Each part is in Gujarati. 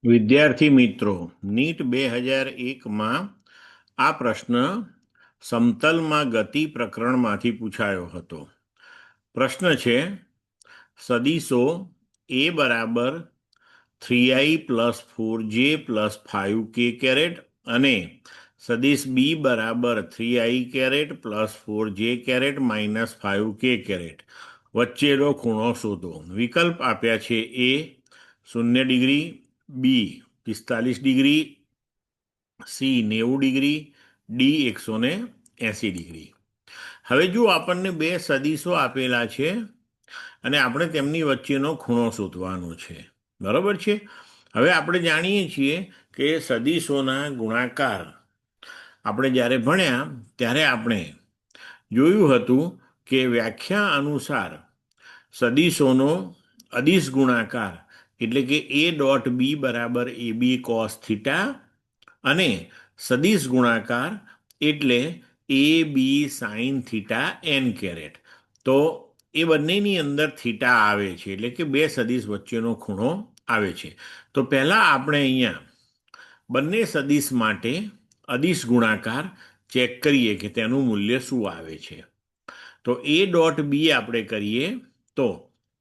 વિદ્યાર્થી મિત્રો, નીટ 2001માં આ પ્રશ્ન સમતલમાં ગતિ પ્રકરણમાંથી પૂછાયો હતો. પ્રશ્ન છે, સદીશો a બરાબર 3i plus 4j plus 5k caret અને સદીશ b બરાબર 3i caret plus 4j caret minus 5k caret વચ્ચેનો ખૂણો શોધો. વિકલ્પ આપ્યા છે: a 0 degree, B 45 degree, C 90 degree, D 180 degree. હવે જો આપણને બે સદીશો આપેલા છે અને આપણે તેમની વચ્ચેનો ખૂણો શોધવાનો છે, બરાબર છે. હવે આપણે જાણીએ છીએ કે સદીશોના ગુણાકાર આપણે જ્યારે ભણ્યા ત્યારે આપણે જોયું હતું કે વ્યાખ્યા અનુસાર સદીશોનો અદિશ ગુણાકાર એટલે કે a ડોટ બી બરાબર એ બી કોસ થીટા અને સદિશ ગુણાકાર એટલે એ બી સાઇન થીટા એન કેરેટ. તો એ બંનેની અંદર થીટા આવે છે, એટલે કે બે સદિશ વચ્ચેનો ખૂણો આવે છે. તો પહેલાં આપણે અહીંયા બંને સદિશ માટે અદિશ ગુણાકાર ચેક કરીએ કે તેનું મૂલ્ય શું આવે છે. તો એ ડોટ બી આપણે કરીએ તો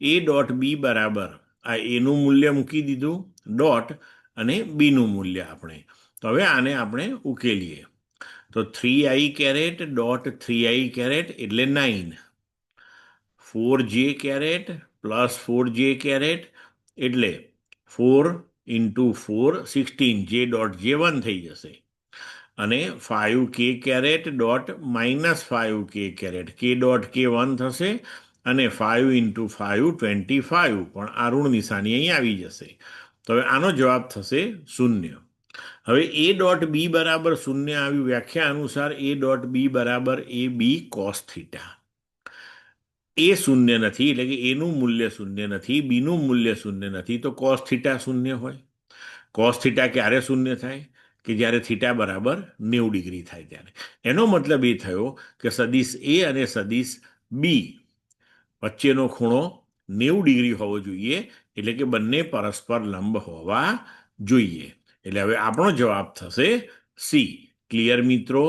એ ડોટ બી બરાબર આ એનું મૂલ્ય મૂકી દીધું ડોટ અને બીનું મૂલ્ય આપણે. તો હવે આને આપણે ઉકેલીએ તો 3i caret dot 3i caret એટલે 9, 4j caret plus 4j caret એટલે 4 ઇન્ટુ 4 16, જે ડોટ જે 1 થઈ જશે અને 5k caret dot minus 5k caret k dot k 1 થશે અને 5 ઇન્ટુ 5 25, પણ આ ઋણ નિશાની અહીં આવી જશે. તો હવે આનો જવાબ થશે 0. હવે એ ડોટ બી બરાબર 0 આવ્યું. વ્યાખ્યા અનુસાર એ ડોટ બી બરાબર એ બી કોસ થીટા. એ શૂન્ય નથી, એટલે કે એનું મૂલ્ય શૂન્ય નથી, બીનું મૂલ્ય શૂન્ય નથી, તો કોસ થીટા શૂન્ય હોય. કોસ થીટા ક્યારે શૂન્ય થાય? કે જ્યારે થીટા બરાબર 90 ડિગ્રી થાય ત્યારે. એનો મતલબ એ થયો કે સદિશ એ અને સદિશ બી વચ્ચેનો ખૂણો 90 ડિગ્રી હોવો જોઈએ, એટલે કે બંને પરસ્પર લંબ હોવા જોઈએ. એટલે હવે આપણો જવાબ થશે સી. ક્લિયર મિત્રો?